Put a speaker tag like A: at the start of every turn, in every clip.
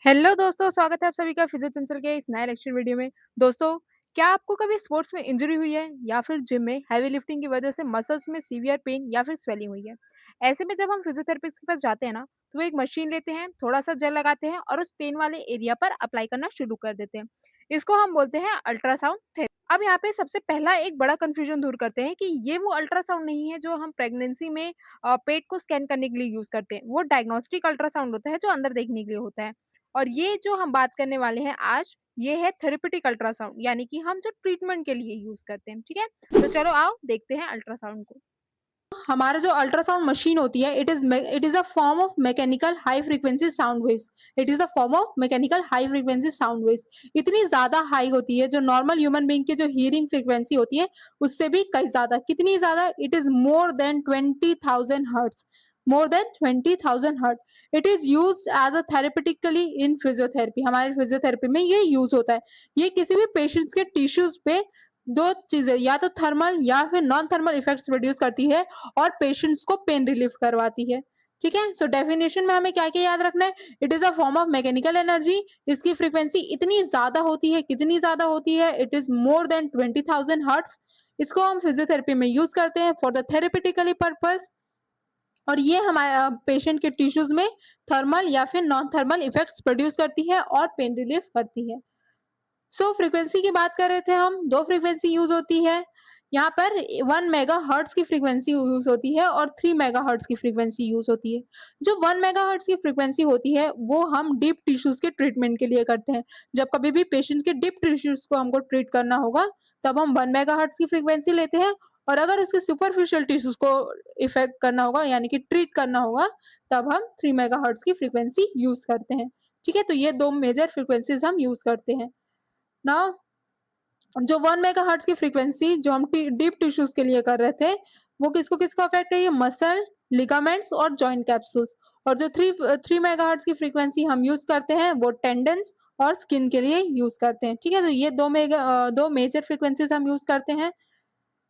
A: Hello दोस्तों, स्वागत है आप सभी का फिजियोटेंसिल के इस नए लेक्चर वीडियो में। दोस्तों, क्या आपको कभी स्पोर्ट्स में इंजरी हुई है या फिर जिम में हैवी लिफ्टिंग की वजह से मसल्स में सीवियर पेन या फिर स्वेलिंग हुई है? ऐसे में जब हम फिजियोथेरेपिस्ट के पास जाते हैं ना, तो वो एक मशीन लेते हैं, थोड़ा-सा जेल लगाते हैं और उस पेन वाले एरिया पर अप्लाई करना शुरू कर देते हैं। इसको हम बोलते हैं अल्ट्रासाउंड थेरेपी। अब यहाँ पे सबसे पहला एक बड़ा कन्फ्यूजन दूर करते हैं कि ये वो अल्ट्रासाउंड नहीं है जो हम प्रेगनेंसी में पेट को स्कैन करने के लिए यूज़ करते हैं। वो डायग्नोस्टिक अल्ट्रासाउंड होता है जो अंदर देखने के लिए होता है। और ये जो हम बात करने वाले हैं आज, ये है थेरेप्यूटिक अल्ट्रासाउंड, यानी कि हम जो ट्रीटमेंट के लिए यूज़ करते हैं, ठीक है? तो चलो आओ देखते हैं अल्ट्रासाउंड को। हमारा जो अल्ट्रासाउंड मशीन होती है, it is a form of mechanical high frequency sound waves. It is a form of mechanical high frequency sound waves. इतनी ज़्यादा हाई होती है, जो नॉर्मल ह्यूमन बीइंग की जो हियरिंग फ्रीक्वेंसी होती है, उससे भी कहीं ज़्यादा। कितनी ज़्यादा? It is more than 20,000 hertz. More than 20,000 hertz. It is used as a therapeutically in physiotherapy. हमारे फिजियोथेरेपी में ये यूज़ होता है। ये किसी भी पेशेंट्स के टिश्यूज़ पे 2 चीज़ें, या तो थर्मल या फिर नॉन थर्मल इफेक्ट्स प्रोड्यूस करती है और पेशेंट्स को पेन रिलीफ करवाती है। ठीक है? सो डेफिनिशन में हमें क्या-क्या याद रखना है? It is a form of mechanical energy. इसकी फ्रीक्वेंसी इतनी ज़्यादा होती है, कितनी ज़्यादा होती है? It is more than 20,000 hertz. इसको हम फिजियोथेरेपी में यूज़ करते हैं फॉर द थेरेपेटिकली पर्पस। और ये हमारे पेशेंट के टिश्यूज़ में थर्मल या फिर नॉन थर्मल इफेक्ट्स प्रोड्यूस करती है और पेन रिलीफ करती है। फ्रीक्वेंसी की बात कर रहे थे हम, 2 फ्रीक्वेंसी यूज़ होती है। यहाँ पर 1 मेगाहर्ट्ज़ की फ्रीक्वेंसी यूज़ होती है और 3 मेगाहर्ट्ज़ की फ्रीक्वेंसी यूज़ होती है। जो 1 मेगाहर्ट्ज़ की फ्रीक्वेंसी होती है, वो हम डीप टिश्यूज़ के ट्रीटमेंट के लिए करते हैं। जब कभी भी पेशेंट के डीप टिश्यूज़ को हमको ट्रीट करना होगा, तब हम 1 मेगाहर्ट्ज़ की फ्रीक्वेंसी लेते हैं। और अगर उसके सुपरफिशियल टिश्यूज़ को इफ़ेक्ट करना होगा, यानी कि ट्रीट करना होगा, तब हम 3 मेगाहर्ट्ज़ की फ्रीक्वेंसी यूज़ करते हैं। ठीक है? तो ये 2 मेजर फ्रीक्वेंसीज़ हम यूज़ करते हैं। नाउ जो 1 मेगाहर्ट्ज़ की फ्रीक्वेंसी जो हम टी डीप टिश्यूज़ के लिए कर रहे थे, वो किसको-किसको अफ़ेक्ट है? ये मसल, लिगामेंट्स और जॉइंट कैप्सूल्स। और जो 3 मेगाहर्ट्ज़ की फ्रीक्वेंसी हम यूज़ करते हैं, वो टेंडन्स और स्किन के लिए यूज़ करते हैं। ठीक है? तो ये 2 मेजर फ्रीक्वेंसीज़ हम यूज़ करते हैं।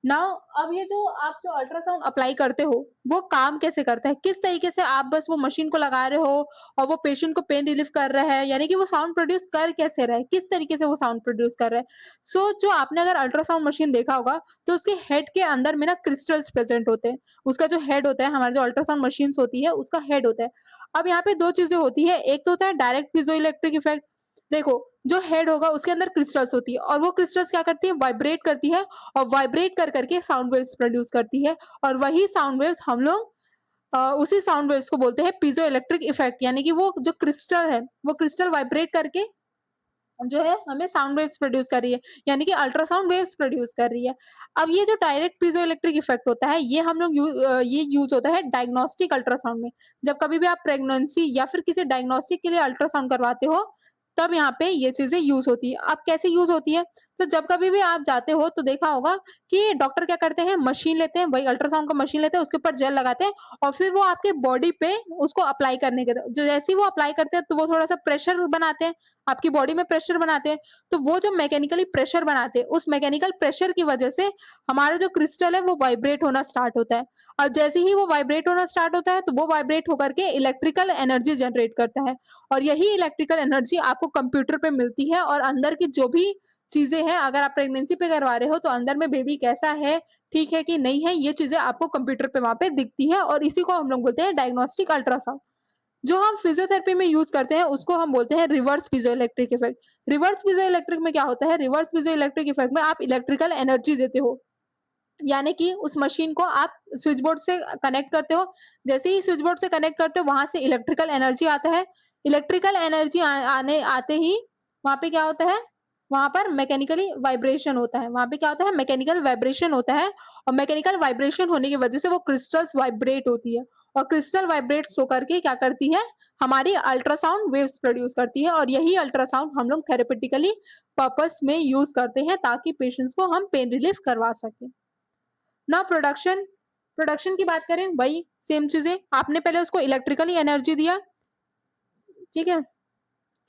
A: नाउ अब ये जो आप जो अल्ट्रासाउंड अप्लाई करते हो, वो काम कैसे करता है? किस तरीके से आप बस वो मशीन को लगा रहे हो और वो पेशेंट को पेन रिलीफ कर रहा है, यानी कि वो साउंड प्रोड्यूस कर कैसे रहा है? किस तरीके से वो साउंड प्रोड्यूस कर रहा है? जो आपने अगर अल्ट्रासाउंड मशीन देखा होगा, तो उसके हेड के अंदर में ना क्रिस्टल्स प्रेज़ेंट होते हैं। उसका जो हेड होता है, हमारी जो अल्ट्रासाउंड मशीन्स होती है, उसका हेड होता है। अब यहाँ पे 2 चीज़ें होती हैं, एक तो होता है डायरेक्ट पीज़ोइलेक्ट्रिक इफ़ेक्ट। देखो, जो हेड होगा उसके अंदर क्रिस्टल्स होती है और वो क्रिस्टल्स क्या करती है? वाइब्रेट करती है और वाइब्रेट कर करके साउंड वेव्स प्रोड्यूस करती है। और वही साउंड वेव्स हम लोग उसी साउंड वेव्स को बोलते हैं पीजो इलेक्ट्रिक इफेक्ट, यानी कि वो जो क्रिस्टल है, वो क्रिस्टल वाइब्रेट करके जो है हमें साउंड वेव्स प्रोड्यूस कर रही है, यानी कि अल्ट्रासाउंड वेव्स प्रोड्यूस कर रही है। अब ये जो डायरेक्ट पीजो इलेक्ट्रिक इफेक्ट होता है, ये हम लोग ये यूज होता है डायग्नोस्टिक अल्ट्रासाउंड में। जब कभी भी आप प्रेगनेंसी या फिर किसी डायग्नोस्टिक के लिए अल्ट्रासाउंड करवाते हो, तब यहाँ पे ये चीजें यूज होती है। अब कैसे यूज होती है? तो जब कभी भी आप जाते हो तो देखा होगा कि डॉक्टर क्या करते हैं, मशीन लेते हैं, वही अल्ट्रासाउंड का मशीन लेते हैं, उसके ऊपर जेल लगाते हैं और फिर वो आपके बॉडी पे उसको अप्लाई करने के जो जैसे ही वो अप्लाई करते हैं, तो वो थोड़ा सा प्रेशर बनाते हैं, आपकी बॉडी में प्रेशर बनाते हैं। तो वो जो मैकेनिकली प्रेशर बनाते हैं, उस मैकेनिकल प्रेशर की वजह से हमारा जो क्रिस्टल है वो वाइब्रेट होना स्टार्ट होता है। और जैसे ही वो वाइब्रेट होना स्टार्ट होता है, तो वो वाइब्रेट होकर के इलेक्ट्रिकल एनर्जी जनरेट करता है। और यही इलेक्ट्रिकल एनर्जी आपको कंप्यूटर पे मिलती है और अंदर की जो भी चीज़ें हैं, अगर आप प्रेगनेंसी पे करवा रहे हो, तो अंदर में बेबी कैसा है, ठीक है कि नहीं है, ये चीज़ें आपको कंप्यूटर पे वहाँ पे दिखती है और इसी को हम लोग बोलते हैं डायग्नोस्टिक अल्ट्रासाउंड। जो हम फिजियोथेरेपी में यूज़ करते हैं, उसको हम बोलते हैं reverse piezoelectric effect. Reverse piezoelectric में क्या होता है? रिवर्स पीज़ोइलेक्ट्रिक इफ़ेक्ट में आप इलेक्ट्रिकल एनर्जी देते हो। यानी कि उस मशीन को आप स्विच बोर्ड से कनेक्ट करते हो। जैसे ही स्विच बोर्ड से कनेक्ट करते हो, वहाँ से इलेक्ट्रिकल एनर्जी आता है। इलेक्ट्रिकल एनर्जी आने आते ही वहाँ पे क्या होता है? वहाँ पर मैकेनिकली वाइब्रेशन होता है। वहाँ पे क्या होता है? मैकेनिकल वाइब्रेशन होता है और मैकेनिकल वाइब्रेशन होने की वज़ह से वो क्रिस्टल्स वाइब्रेट होती है और क्रिस्टल वाइब्रेट्स होकर के क्या करती है? हमारी अल्ट्रासाउंड वेव्स प्रोड्यूस करती है और यही अल्ट्रासाउंड हम लोग थेरेपेटिकली पर्पस में यूज़ करते हैं, ताकि पेशेंट्स को हम पेन रिलीफ करवा सकें। ना प्रोडक्शन प्रोडक्शन की बात करें, वही सेम चीज़ें, आपने पहले उसको इलेक्ट्रिकली एनर्जी दिया, ठीक है?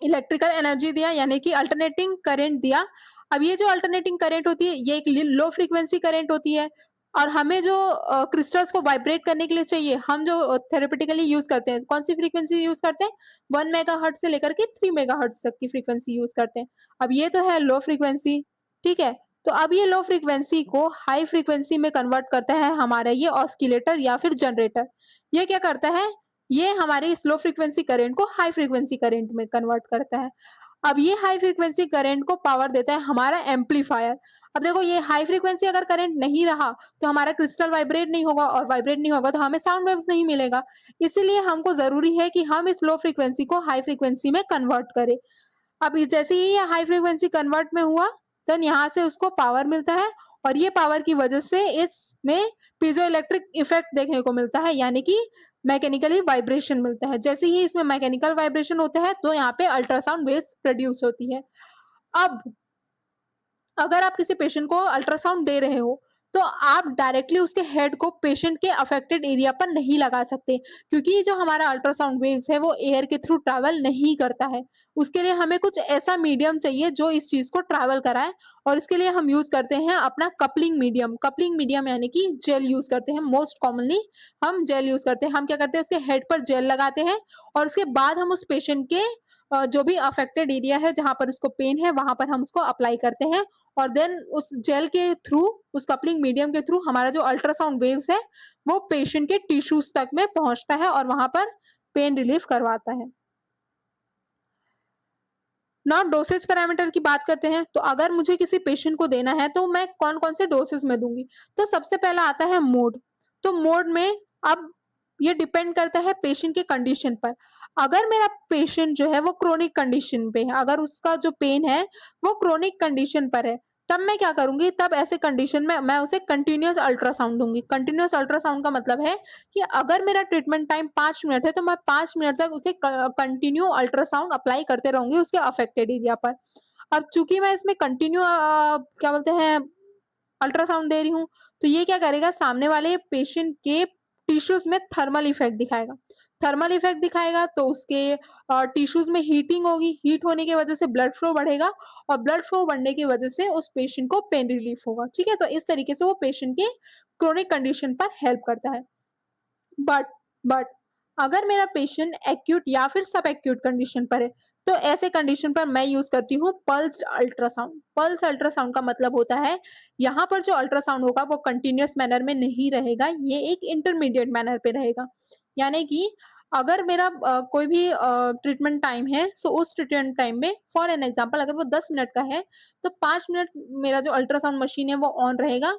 A: इलेक्ट्रिकल एनर्जी दिया, यानी कि अल्टरनेटिंग करंट दिया। अब ये जो अल्टरनेटिंग करंट होती है, ये एक लो फ्रीक्वेंसी करंट होती है। और हमें जो क्रिस्टल्स को वाइब्रेट करने के लिए चाहिए, हम जो थेरेपेटिकली यूज़ करते हैं, कौन-सी फ्रीक्वेंसी यूज़ करते हैं? 1 मेगाहर्ट्ज़ से लेकर के 3 मेगाहर्ट्ज़ तक की फ्रीक्वेंसी यूज़ करते हैं। अब ये तो है लो फ्रीक्वेंसी, ठीक है? तो अब ये लो फ्रीक्वेंसी को हाई फ्रीक्वेंसी में कन्वर्ट करता है हमारा ये ऑसिलेटर या फिर जनरेटर। ये क्या करता है? ये हमारे इस लो फ्रीक्वेंसी करंट को हाई फ्रीक्वेंसी करंट में कन्वर्ट करता है। अब ये हाई फ्रीक्वेंसी करंट को पावर देता है हमारा एम्पलीफायर। अब देखो ये हाई फ्रीक्वेंसी अगर करंट नहीं रहा, तो हमारा क्रिस्टल वाइब्रेट नहीं होगा और वाइब्रेट नहीं होगा तो हमें साउंड वेव्स नहीं मिलेगा। इसीलिए हमको ज़रूरी है कि हम इस लो फ्रीक्वेंसी को हाई फ्रीक्वेंसी में कन्वर्ट करें। अब ये जैसे ही ये हाई फ्रीक्वेंसी कन्वर्ट में हुआ, देन यहाँ से उसको पावर मिलता है और ये पावर की वजह से इसमें पीज़ोइलेक्ट्रिक इफ़ेक्ट देखने को मिलता है, यानी कि मैकेनिकली वाइब्रेशन मिलता है। जैसे ही इसमें मैकेनिकल वाइब्रेशन होता है, तो यहाँ पे अल्ट्रासाउंड वेव्स प्रोड्यूस होती है। अब अगर आप किसी पेशेंट को अल्ट्रासाउंड दे रहे हो, तो आप डायरेक्टली उसके हेड को पेशेंट के अफेक्टेड एरिया पर नहीं लगा सकते, क्योंकि जो हमारा अल्ट्रासाउंड वेव्स है, वो एयर के थ्रू ट्रैवल नहीं करता है। उसके लिए हमें कुछ ऐसा मीडियम चाहिए जो इस चीज़ को ट्रैवल कराए और इसके लिए हम यूज़ करते हैं अपना कपलिंग मीडियम। कपलिंग मीडियम यानी कि जेल यूज़ करते हैं, मोस्ट कॉमनली हम जेल यूज़ करते हैं। हम क्या करते हैं, उसके हेड पर जेल लगाते हैं और उसके बाद हम उस पेशेंट के जो भी अफेक्टेड एरिया है, जहाँ पर उसको पेन है, वहाँ पर हम उसको अप्लाई करते हैं और देन उस जेल के थ्रू, उस कपलिंग मीडियम के थ्रू हमारा जो अल्ट्रासाउंड वेव्स है, वो पेशेंट के टिश्यूज़ तक में पहुँचता है और वहाँ पर पेन रिलीफ करवाता है। नाउ डोसेज पैरामीटर की बात करते हैं, तो अगर मुझे किसी पेशेंट को देना है, तो मैं कौन-कौन से डोसेज में दूँगी? तो सबसे पहला आता है मोड। तो मोड में अब ये डिपेंड करता है पेशेंट के कंडीशन पर। अगर मेरा पेशेंट जो है वो क्रोनिक कंडीशन पे है, अगर उसका जो पेन है वो क्रोनिक कंडीशन पर है, तब मैं क्या करूँगी? तब ऐसे कंडीशन में मैं उसे कंटीन्यूअस अल्ट्रासाउंड दूँगी। कंटीन्यूअस अल्ट्रासाउंड का मतलब है कि अगर मेरा ट्रीटमेंट टाइम 5 मिनट है, तो मैं 5 मिनट तक उसे कंटिन्यू अल्ट्रासाउंड अप्लाई करते रहूँगी उसके अफेक्टेड एरिया पर। अब चूँकि मैं इसमें कंटिन्यू क्या बोलते हैं अल्ट्रासाउंड दे रही हूँ, तो ये क्या करेगा सामने वाले पेशेंट के टिश्यूज़ में थर्मल इफ़ेक्ट दिखाएगा। थर्मल इफ़ेक्ट दिखाएगा तो उसके टिश्यूज़ में हीटिंग होगी, हीट होने की वजह से ब्लड फ्लो बढ़ेगा और ब्लड फ्लो बढ़ने की वजह से उस पेशेंट को पेन रिलीफ होगा, ठीक है? तो इस तरीके से वो पेशेंट के क्रोनिक कंडीशन पर हेल्प करता है। बट बट अगर मेरा पेशेंट एक्यूट या फिर सब एक्यूट कंडीशन पर है, तो ऐसे कंडीशन पर मैं यूज़ करती हूँ पल्स्ड अल्ट्रासाउंड। पल्स अल्ट्रासाउंड का मतलब होता है, यहाँ पर जो अल्ट्रासाउंड होगा वो कंटीन्यूअस मैनर में नहीं रहेगा, ये एक इंटरमीडिएट मैनर पे रहेगा। यानी कि अगर मेरा कोई भी ट्रीटमेंट टाइम है, सो उस ट्रीटमेंट टाइम में फॉर एन एग्ज़ाम्पल अगर वो 10 मिनट का है, तो 5 मिनट मेरा जो अल्ट्रासाउंड मशीन है वो ऑन रहेगा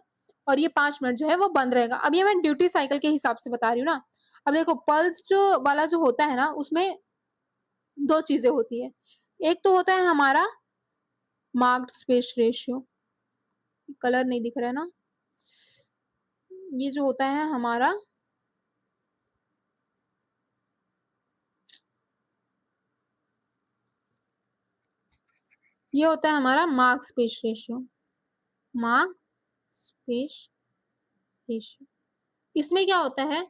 A: और ये 5 मिनट जो है वो बंद रहेगा। अब ये मैं ड्यूटी साइकिल के हिसाब से बता रही हूँ ना। अब देखो पल्स जो वाला जो होता है ना, उसमें 2 चीज़ें होती हैं। एक तो होता है हमारा मार्क्ड स्पेस रेशियो, कलर नहीं दिख रहा है ना? ये जो होता है हमारा ये होता है हमारा mark space ratio, mark space ratio. इसमें क्या होता है,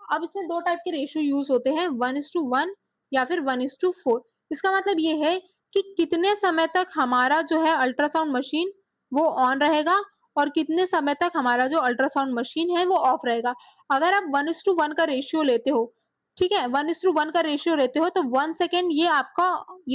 A: अब इसमें 2 टाइप के रेशियो यूज़ होते हैं 1:1 या फिर 1:4। इसका मतलब ये है कि कितने समय तक हमारा जो है अल्ट्रासाउंड मशीन वो ऑन रहेगा और कितने समय तक हमारा जो अल्ट्रासाउंड मशीन है वो ऑफ रहेगा। अगर आप 1:1 का रेशियो लेते हो, ठीक है? 1:1 का रेशियो लेते हो तो 1 सेकंड ये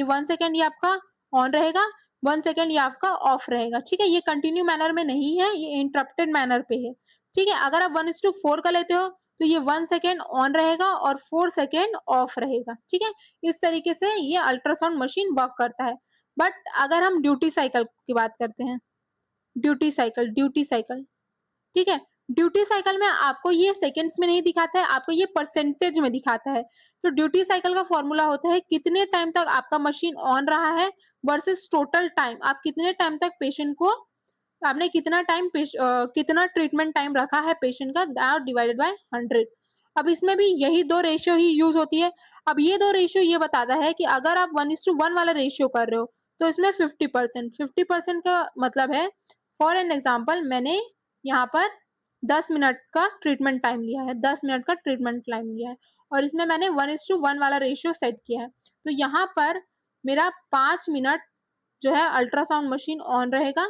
A: 1 सेकंड ये आपका ऑन रहेगा, 1 सेकंड ये आपका ऑफ रहेगा, ठीक है? ये कंटिन्यू मैनर में नहीं है, ये इंटरप्टेड मैनर पे है। ठीक है? अगर आप 1:4 का लेते हो, तो ये 1 सेकंड ऑन रहेगा और 4 सेकंड ऑफ रहेगा, ठीक है? इस तरीके से ये अल्ट्रासाउंड मशीन वर्क करता है। बट अगर हम ड्यूटी साइकिल की बात करते हैं, ड्यूटी साइकिल, ठीक है? ड्यूटी साइकिल में आपको ये सेकंड्स में नहीं दिखाता है, आपको ये परसेंटेज में दिखाता है। तो ड्यूटी साइकिल का फॉर्मूला होता है कितने टाइम तक आपका मशीन ऑन रहा है वर्सेस टोटल टाइम। आप कितने टाइम तक पेशेंट को आपने कितना ट्रीटमेंट टाइम रखा है पेशेंट का दैट डिवाइडेड बाय 100। अब इसमें भी यही 2 रेशियो ही यूज़ होती है। अब ये 2 रेशियो ये बताता है कि अगर आप 1:1 वाला रेशियो कर रहे हो, तो इसमें 50% का मतलब है फॉर एन एग्ज़ाम्पल मैंने यहाँ पर 10 मिनट का ट्रीटमेंट टाइम लिया है, 10 मिनट का ट्रीटमेंट टाइम लिया है और इसमें मैंने 1:1 वाला रेशियो सेट किया है। तो यहाँ पर मेरा 5 मिनट जो है अल्ट्रासाउंड मशीन ऑन रहेगा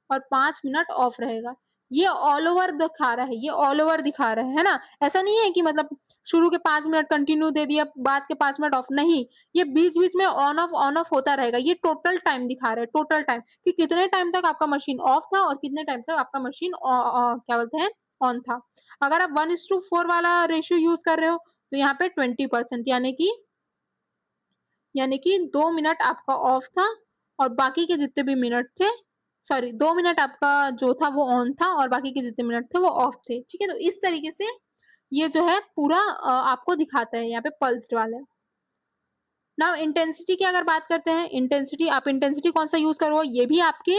A: और 5 मिनट ऑफ रहेगा। ये ऑल ओवर दिखा रहा है, ये ऑल ओवर दिखा रहा है ना? ऐसा नहीं है कि मतलब शुरू के 5 मिनट कंटिन्यू दे दिया, बाद के 5 मिनट ऑफ, नहीं, ये बीच-बीच में ऑन ऑफ होता रहेगा। ये टोटल टाइम दिखा रहा है, टोटल टाइम कि कितने टाइम तक आपका मशीन ऑफ था और कितने टाइम तक आपका मशीन क्या बोलते हैं, ऑन था। अगर आप 1:4 वाला रेशियो यूज़ कर रहे हो, तो यहाँ पे 20% यानी कि 2 मिनट आपका ऑफ था और बाकी के जितने भी मिनट थे, सॉरी, 2 मिनट आपका जो था वो ऑन था और बाकी के जितने मिनट थे वो ऑफ थे, ठीक है? तो इस तरीके से ये जो है पूरा आपको दिखाता है यहाँ पे पल्स्ड वाला। नाउ इंटेंसिटी की अगर बात करते हैं, इंटेंसिटी, आप इंटेंसिटी कौन-सा यूज़ करो, ये भी आपके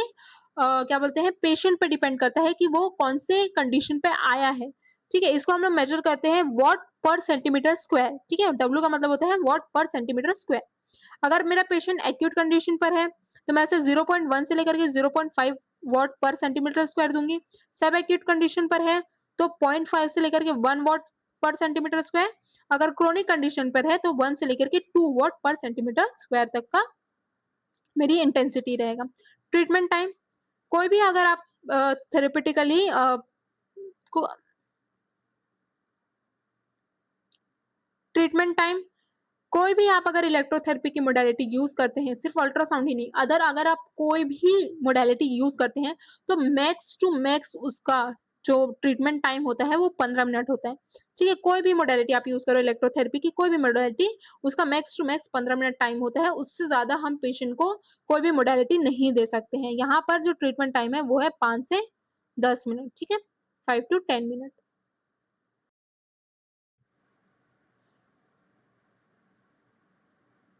A: क्या बोलते हैं, पेशेंट पे डिपेंड करता है कि वो कौन से कंडीशन पे आया है, ठीक है? इसको हम लोग मेज़र करते हैं वॉट पर सेंटीमीटर स्क्वायर, ठीक है? डब्ल्यू का मतलब होता है वॉट पर सेंटीमीटर स्क्वायर। अगर मेरा पेशेंट एक्यूट कंडीशन पर है, तो मैं इसे 0.1 से लेकर के 0.5 वॉट पर सेंटीमीटर स्क्वायर दूँगी। सब एक्यूट कंडीशन पर है, तो 0.5 से लेकर के 1 वॉट पर सेंटीमीटर स्क्वायर। अगर क्रोनिक कंडीशन पर है, तो 1 से लेकर के 2 वॉट पर सेंटीमीटर स्क्वायर तक का मेरी इंटेंसिटी रहेगा। ट्रीटमेंट टाइम, कोई भी अगर आप थेरेपेटिकली को ट्रीटमेंट टाइम, कोई भी आप अगर इलेक्ट्रोथेरेपी की मोडालिटी यूज़ करते हैं, सिर्फ़ अल्ट्रासाउंड ही नहीं, अगर आप कोई भी मोडालिटी यूज़ करते हैं, तो मैक्स टू मैक्स उसका जो ट्रीटमेंट टाइम होता है, वो 15 मिनट होता है। ठीक है? कोई भी मोडालिटी आप यूज़ करो इलेक्ट्रोथेरेपी की, कोई भी मोडालिटी, उसका max to max 15 minute time होता है, उससे ज़्यादा हम पेशेंट को कोई भी मोडालिटी नहीं दे सकते हैं। यहाँ पर जो ट्रीटमेंट टाइम है, वो है 5 से 10 मिनट, ठीक है? 5 टू 10 मिनट।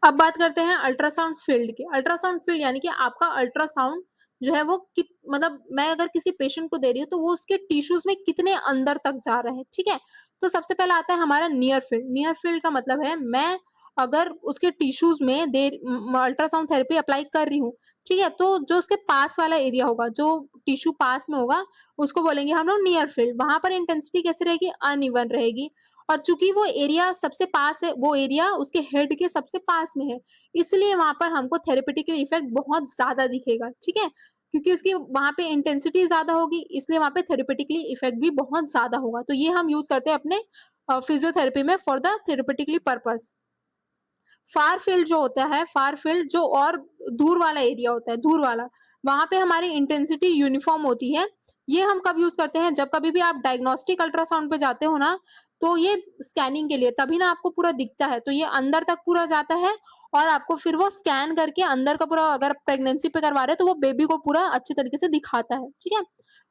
A: अब बात करते हैं अल्ट्रासाउंड फ़ील्ड की। अल्ट्रासाउंड फ़ील्ड यानी कि आपका अल्ट्रासाउंड जो है वो कित मतलब मैं अगर किसी पेशेंट को दे रही हूँ, तो वो उसके टिश्यूज़ में कितने अंदर तक जा रहे हैं, ठीक है? तो सबसे पहले आता है हमारा नियर फ़ील्ड। नियर फ़ील्ड का मतलब है मैं अगर उसके टिश्यूज़ में अल्ट्रासाउंड थेरेपी अप्लाई कर रही हूँ, ठीक है? तो जो उसके पास वाला एरिया होगा, जो टिश्यू पास में होगा, उसको बोलेंगे हम लोग नियर फ़ील्ड। वहाँ पर इंटेंसिटी कैसी रहेगी? अनइवन रहेगी। और चूँकि वो एरिया सबसे पास है, वो एरिया उसके हेड के सबसे पास में है, इसलिए वहाँ पर हमको थेरेपेटिकल इफ़ेक्ट बहुत ज़्यादा दिखेगा, ठीक है? क्योंकि उसकी वहाँ पे इंटेंसिटी ज़्यादा होगी, इसलिए वहाँ पे थेरेपेटिकली इफ़ेक्ट भी बहुत ज़्यादा होगा। तो ये हम यूज़ करते हैं अपने फिज़ियोथेरेपी में for the therapeutically purpose. Far field जो होता है, फार फील्ड जो और दूर वाला एरिया होता है, दूर वाला, वहाँ पे हमारी इंटेंसिटी यूनिफ़ॉर्म होती है। ये हम कब यूज़ करते हैं, जब कभी भी आप डायग्नोस्टिक अल्ट्रासाउंड पे जाते हो ना, तो ये स्कैनिंग के लिए तभी ना आपको पूरा दिखता है, तो ये अंदर तक पूरा जाता है और आपको फिर वो स्कैन करके अंदर का पूरा, अगर प्रेगनेंसी पे करवा रहे हैं, तो वो बेबी को पूरा अच्छे तरीके से दिखाता है, ठीक है?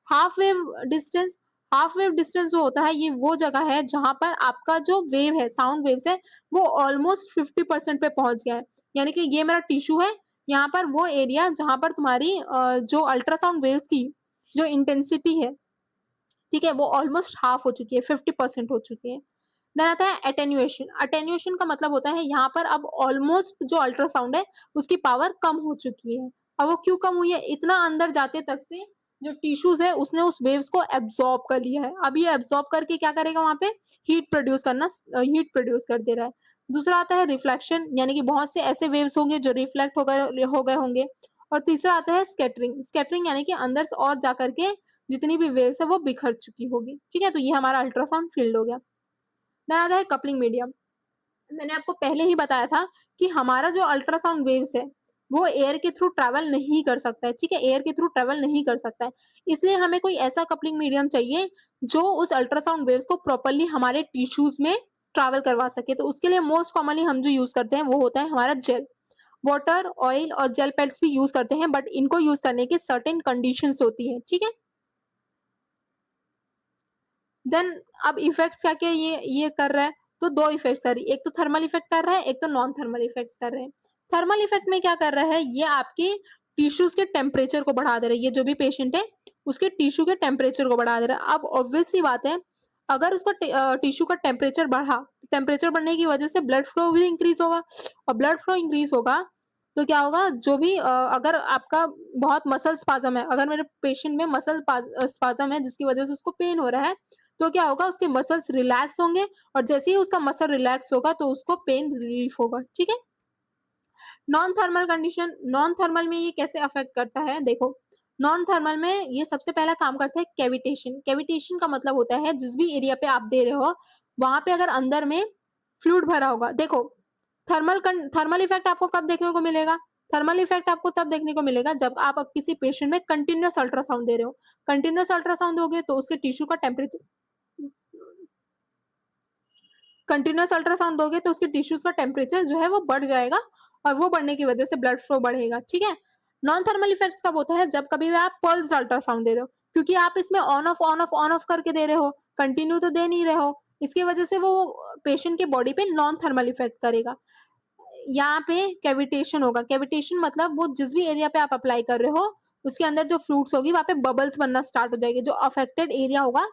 A: Half wave distance, half wave distance जो होता है, ये वो जगह है जहाँ पर आपका जो वेव है, साउंड वेव्स है, वो ऑलमोस्ट 50% पे पहुँच गया है। यानी कि ये मेरा टिश्यू है, यहाँ पर वो एरिया जहाँ पर तुम्हारी जो अल्ट्रासाउंड वेव्स की जो इंटेंसिटी है, ठीक है? वो ऑलमोस्ट हाफ हो चुकी है, 50% हो चुकी है। देन आता है एटेन्युएशन। एटेन्युएशन का मतलब होता है यहाँ पर अब ऑलमोस्ट जो अल्ट्रासाउंड है, उसकी पावर कम हो चुकी है। अब वो क्यों कम हुई है? इतना अंदर जाते तक से जो टिश्यूज़ है, उसने उस वेव्स को एब्ज़ॉर्ब कर लिया है। अब ये एब्ज़ॉर्ब करके क्या करेगा वहाँ पे? हीट प्रोड्यूस कर दे रहा है। दूसरा आता है रिफ्लेक्शन, यानी कि बहुत से ऐसे वेव्स होंगे जो रिफ्लेक्ट हो गए होंगे। और तीसरा आता है स्कैटरिंग। स्कैटरिंग यानी कि अंदर से और जा कर के जितनी भी वेव्स है वो बिखर चुकी होगी। ठीक है? तो ये हमारा अल्ट्रासाउंड फ़ील्ड हो गया। देन आता है कपलिंग मीडियम। मैंने आपको पहले ही बताया था कि हमारा जो अल्ट्रासाउंड वेव्स है, वो एयर के थ्रू ट्रैवल नहीं कर सकता है, ठीक है? एयर के थ्रू ट्रैवल नहीं कर सकता है। इसलिए हमें कोई ऐसा कपलिंग मीडियम चाहिए, जो उस अल्ट्रासाउंड वेव्स को प्रॉपर्ली हमारे टिश्यूज़ में ट्रैवल करवा सके। तो उसके लिए मोस्ट कॉमनली हम जो यूज़ करते हैं, वो होता है हमारा जेल। वाटर, ऑयल और जेल पैड्स भी यूज़ करते हैं, बट इनको यूज़ करने की सर्टेन कंडीशंस होती हैं, ठीक है? देन अब इफ़ेक्ट्स क्या-क्या ये कर रहा है, तो 2 इफ़ेक्ट्स कर रही है। एक तो थर्मल इफ़ेक्ट कर रहा है, एक तो नॉन थर्मल इफ़ेक्ट्स कर रहे हैं। थर्मल इफ़ेक्ट में क्या कर रहा है, ये आपके टिश्यूज़ के टेम्परेचर को बढ़ा दे रहा है। ये जो भी पेशेंट है, उसके टिश्यू के टेम्परेचर को बढ़ा दे रहा है। अब ऑब्वियस सी बात है, अगर उसका टिश्यू का टेम्परेचर बढ़ा, टेम्परेचर बढ़ने की वजह से ब्लड फ्लो भी इंक्रीज़ होगा और ब्लड फ्लो इंक्रीज़ होगा, तो क्या होगा, जो भी अगर आपका बहुत मसल स्पाज़म है, अगर मेरे पेशेंट में स्पाज़म है जिसकी वजह से उसको पेन हो रहा है, तो क्या होगा, उसके मसल्स रिलैक्स होंगे और जैसे ही उसका मसल रिलैक्स होगा तो उसको पेन रिलीफ होगा, ठीक है? Non thermal condition, non thermal में ये कैसे अफ़ेक्ट करता है, देखो, नॉन थर्मल में ये सबसे पहला काम करता है कैविटेशन। कैविटेशन का मतलब होता है जिस भी एरिया पे आप दे रहे हो, वहाँ पे अगर अंदर में फ्लूइड भरा होगा, देखो थर्मल इफेक्ट आपको कब देखने को मिलेगा? थर्मल इफेक्ट आपको तब देखने को मिलेगा जब आप अब किसी पेशेंट में कंटीन्यूअस अल्ट्रासाउंड दे रहे हो। कंटीन्यूअस अल्ट्रासाउंड दोगे तो उसके टिश्यू का टेम्परेचर कंटीन्यूअस अल्ट्रासाउंड दोगे तो उसके टिश्यूज का टेम्परेचर जो है वो बढ़ जाएगा और वो बढ़ने की वजह से ब्लड फ्लो बढ़ेगा, ठीक है। नॉन थर्मल इफेक्ट्स कब होता है? जब कभी भी आप पल्स अल्ट्रासाउंड दे रहे हो, क्योंकि आप इसमें ऑन ऑफ करके दे रहे हो, कंटिन्यू तो दे नहीं रहे हो। इसकी वजह से वो पेशेंट के बॉडी पे नॉन थर्मल इफेक्ट करेगा। यहाँ पे कैविटेशन होगा। कैविटेशन मतलब वो जिस भी एरिया पे आप अप्लाई कर रहे हो, उसके अंदर जो फ्लूइड्स होगी वहाँ पे बबल्स बनना स्टार्ट हो जाएगी। जो अफेक्टेड एरिया होगा,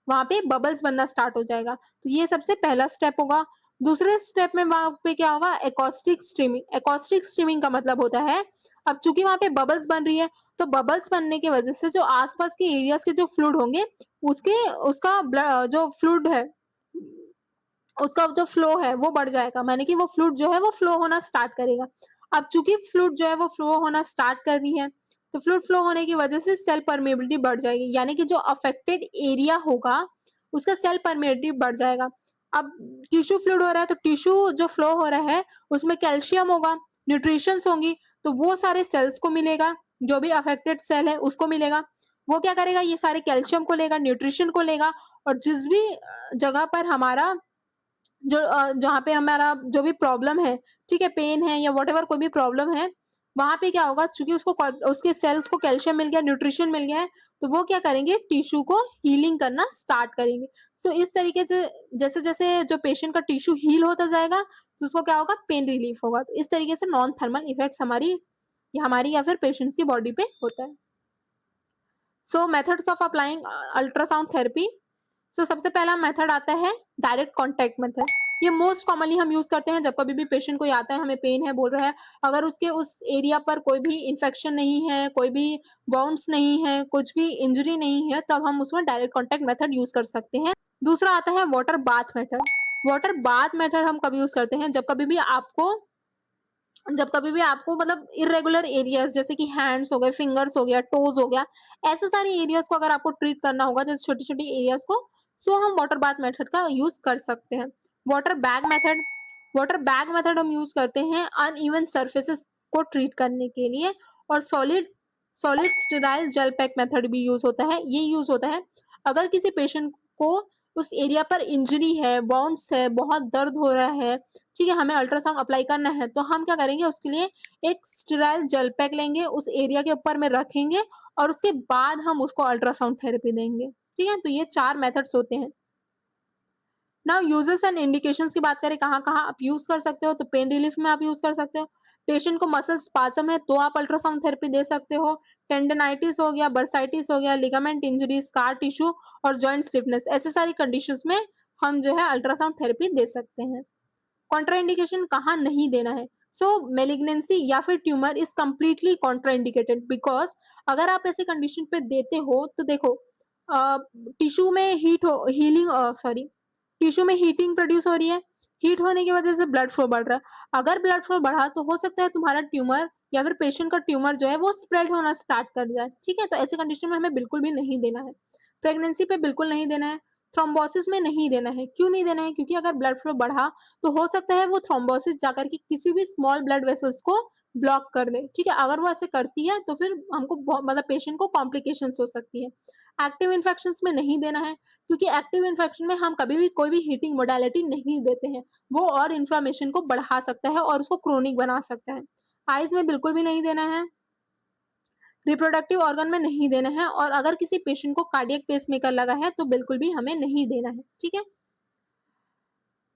A: वहाँ पे बबल्स बनना स्टार्ट हो जाएगा। तो ये सबसे पहला स्टेप होगा। दूसरे स्टेप में वहाँ पे क्या होगा? Acoustic streaming. एकॉस्टिक स्ट्रीमिंग का मतलब होता है, अब चूँकि वहाँ पे बबल्स बन रही है, तो बबल्स बनने की वजह से जो आस-पास के एरियाज़ के जो फ्लूइड होंगे, उसके उसका जो फ्लूइड है, उसका जो फ्लो है वो बढ़ जाएगा, माने कि वो फ्लूइड जो है वो फ्लो होना स्टार्ट करेगा। अब चूँकि फ्लूइड जो है वो फ्लो होना स्टार्ट कर रही है, तो फ्लूइड फ्लो होने की वजह से सेल परमेबिलिटी बढ़ जाएगी, यानी कि जो अफेक्टेड एरिया होगा, उसका सेल परमेबिलिटी बढ़ जाएगा। अब टिश्यू फ्लूइड हो रहा है, तो टिश्यू जो फ्लो हो रहा है, उसमें कैल्शियम होगा, न्यूट्रिशंस होंगी, तो वो सारे सेल्स को मिलेगा, जो भी अफेक्टेड सेल है उसको मिलेगा। वो क्या करेगा? ये सारे कैल्शियम को लेगा, न्यूट्रिशन को लेगा और जिस भी जगह पर हमारा जहाँ पे हमारा जो भी प्रॉब्लम है, ठीक है, पेन है या व्हाटएवर कोई भी प्रॉब्लम है, वहाँ पे क्या होगा? चूँकि उसके सेल्स को कैल्शियम मिल गया, न्यूट्रिशन मिल गया है, तो वो क्या करेंगे? टिश्यू को हीलिंग करना स्टार्ट करेंगे। सो इस तरीके से जैसे-जैसे जो पेशेंट का टिश्यू हील होता जाएगा, तो उसको क्या होगा? पेन रिलीफ होगा। तो इस तरीके से नॉन थर्मल इफेक्ट्स हमारी या फिर पेशेंट्स की बॉडी पे होता है। So methods of applying ultrasound therapy. So सबसे पहला मेथड आता है डायरेक्ट कॉन्टैक्ट मेथड। ये मोस्ट कॉमनली हम यूज़ करते हैं जब कभी भी पेशेंट कोई आता है, हमें पेन है बोल रहा है, अगर उसके उस एरिया पर कोई भी इन्फेक्शन नहीं है, कोई भी वाउंड्स नहीं है, कुछ भी इंजरी नहीं है, तब हम उसमें डायरेक्ट कॉन्टैक्ट मेथड यूज़ कर सकते हैं। दूसरा आता है water bath method. Water bath method हम कब यूज़ करते हैं? जब कभी भी आपको मतलब इर्रेगुलर एरियाज़ जैसे कि हैंड्स हो गए, फिंगर्स हो गया, टोज़ हो गया, ऐसे सारे एरियाज़ को अगर आपको ट्रीट करना होगा जैसे छोटी-छोटी एरियाज़ को, सो हम वाटर बाथ मेथड का यूज़ कर सकते हैं। Water bag method water bag method हम यूज़ करते हैं अनइवन सरफेसेस को ट्रीट करने के लिए और solid solid sterile gel pack method भी यूज़ होता है। ये यूज़ होता है अगर किसी पेशेंट को उस एरिया पर इंजरी है, बाउंड्स है, बहुत दर्द हो रहा है, ठीक है, हमें अल्ट्रासाउंड अप्लाई करना है, तो हम क्या करेंगे उसके लिए एक स्टेराइल जेल पैक लेंगे, उस एरिया के ऊपर में रखेंगे और उसके बाद हम उसको अल्ट्रासाउंड थेरेपी देंगे, ठीक है? तो ये 4 मेथड्स होते हैं। नाउ यूजेस एंड इंडिकेशंस की बात करें कहाँ-कहाँ आप यूज़ कर सकते हो, तो पेन रिलीफ में आप यूज़ कर सकते हो। पेशेंट को मसल स्पाज़म है, तो आप अल्ट्रासाउंड थेरेपी दे सकते हो। टेंडनाइटिस हो गया, बर्साइटिस हो गया, लिगामेंट इंजरी, स्कार टिश्यू और जॉइंट स्टिफनेस, ऐसे सारी कंडीशंस में हम जो है अल्ट्रासाउंड थेरेपी दे सकते हैं। कॉन्ट्राइंडिकेशन कहाँ नहीं देना है? सो मेलिग्नेंसी या फिर tumour is completely contraindicated because अगर आप ऐसे कंडीशन पे देते हो तो देखो टिश्यू में टिश्यू में हीटिंग प्रोड्यूस हो रही है, हीट होने की वजह से ब्लड फ्लो बढ़ रहा है। अगर ब्लड फ्लो बढ़ा तो हो सकता है तुम्हारा ट्यूमर या फिर पेशेंट का ट्यूमर जो है वो स्प्रेड होना स्टार्ट कर जाए, ठीक है? तो ऐसे कंडीशन में हमें बिल्कुल भी नहीं देना है। प्रेगनेंसी पे बिल्कुल नहीं देना है। थ्रोम्बोसिस में नहीं देना है। क्यों नहीं देना है? क्योंकि अगर ब्लड फ्लो बढ़ा तो हो सकता है वो थ्रोम्बोसिस जाकर के किसी भी स्मॉल ब्लड वेसल्स को ब्लॉक कर दे, ठीक है? अगर वो ऐसे करती है तो फिर हमको मतलब पेशेंट को कॉम्प्लिकेशंस हो सकती है। एक्टिव इन्फेक्शंस में नहीं देना है क्योंकि एक्टिव इन्फेक्शन में हम कभी भी कोई भी हीटिंग मोडालिटी नहीं देते हैं। वो और इन्फ्लेमेशन को बढ़ा सकता है और उसको क्रोनिक बना सकता है। आइज़ में बिल्कुल भी नहीं देना है। रिप्रोडक्टिव ऑर्गन में नहीं देना है और अगर किसी पेशेंट को कार्डियक पेसमेकर लगा है तो बिल्कुल भी हमें नहीं देना है, ठीक है?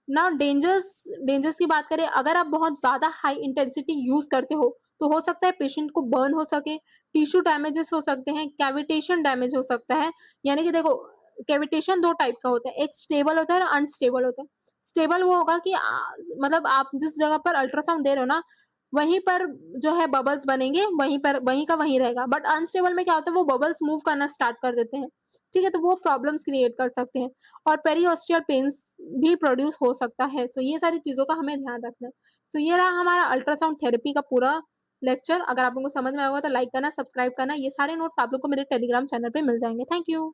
A: नाउ डेंजर्स डेंजर्स की बात करें, अगर आप बहुत ज़्यादा हाई इंटेंसिटी यूज़ करते हो, तो हो सकता है पेशेंट को बर्न हो सके, टिश्यू डैमेजेस हो सकते हैं, कैविटेशन डैमेज हो सकता है। यानी कि देखो, कैविटेशन 2 टाइप का होता है, एक स्टेबल होता है और अनस्टेबल होता है। स्टेबल वो होगा कि मतलब आप जिस जगह पर अल्ट्रासाउंड दे रहे हो ना, वहीं पर जो है बबल्स बनेंगे, वहीं का वहीं रहेगा। बट अनस्टेबल में क्या होता है, वो बबल्स मूव करना स्टार्ट कर देते हैं, ठीक है? तो वो प्रॉब्लम्स क्रिएट कर सकते हैं। और पेरिओस्टियल पेन्स भी प्रोड्यूस हो सकता है। सो ये सारी चीज़ों का हमें ध्यान रखना है। सो ये रहा हमारा अल्ट्रासाउंड थेरेपी का पूरा लेक्चर। अगर आप लोगों को समझ में आया होगा तो लाइक करना, सब्सक्राइब करना। ये सारे नोट्स आप लोग को मेरे टेलीग्राम चैनल पे मिल जाएँगे। Thank you.